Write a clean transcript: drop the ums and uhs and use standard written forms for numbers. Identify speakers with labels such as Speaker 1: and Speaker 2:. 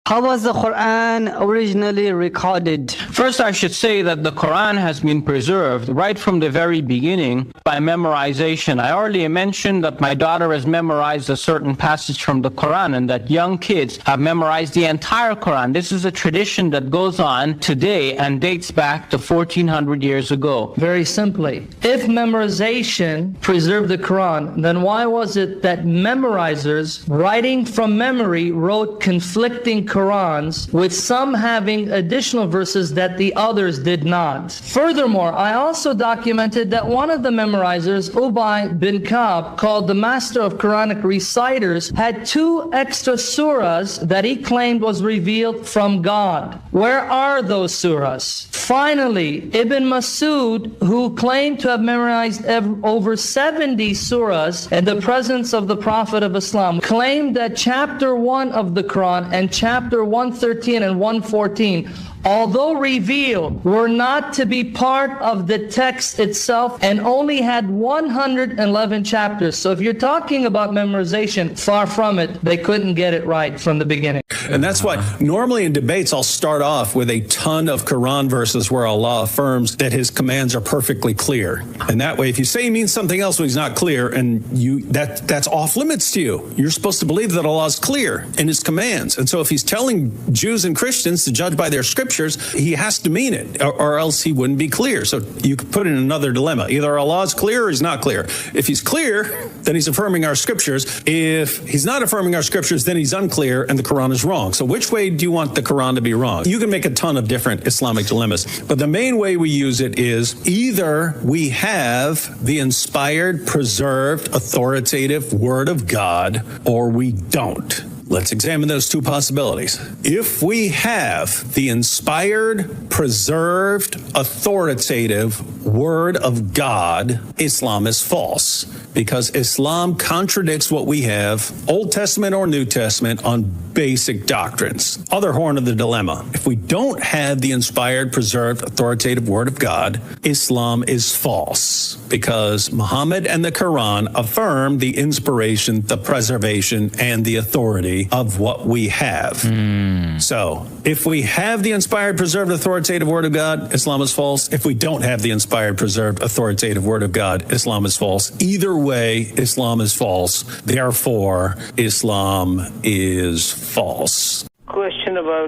Speaker 1: How was the Quran originally recorded?
Speaker 2: First, I should say that the Quran has been preserved right from the very beginning by memorization. I already mentioned that my daughter has memorized a certain passage from the Quran and that young kids have memorized the entire Quran. This is a tradition that goes on today and dates back to 1400 years ago.
Speaker 3: Very simply, if memorization preserved the Quran, then why was it that memorizers writing from memory wrote conflicting Qurans, with some having additional verses that the others did not? Furthermore, I also documented that one of the memorizers, Ubay bin Ka'b, called the master of Quranic reciters, had 2 extra surahs that he claimed was revealed from God. Where are those surahs? Finally, Ibn Masud, who claimed to have memorized over 70 surahs in the presence of the Prophet of Islam, claimed that chapter 1 of the Quran and chapter 113 and 114, although revealed, were not to be part of the text itself and only had 111 chapters. So if you're talking about memorization, far from it, they couldn't get it right from the beginning.
Speaker 4: And that's why normally in debates, I'll start off with a ton of Quran verses where Allah affirms that his commands are perfectly clear. And that way, if you say he means something else when he's not clear, and that's off limits to you, you're supposed to believe that Allah is clear in his commands. And so if he's telling Jews and Christians to judge by their scriptures, he has to mean it, or else he wouldn't be clear. So you could put it in another dilemma. Either Allah is clear or he's not clear. If he's clear, then he's affirming our scriptures. If he's not affirming our scriptures, then he's unclear and the Quran is wrong. So which way do you want the Quran to be wrong? You can make a ton of different Islamic dilemmas, but the main way we use it is either we have the inspired, preserved, authoritative Word of God, or we don't. Let's examine those 2 possibilities. If we have the inspired, preserved, authoritative Word of God, Islam is false, because Islam contradicts what we have, Old Testament or New Testament, on basic doctrines. Other horn of the dilemma. If we don't have the inspired, preserved, authoritative Word of God, Islam is false, because Muhammad and the Quran affirm the inspiration, the preservation, and the authority of what we have. So, if we have the inspired, preserved, authoritative Word of God, Islam is false. If we don't have the inspired, preserved, authoritative Word of God, Islam is false. Either way, Islam is false. Therefore, Islam is false.
Speaker 5: Question about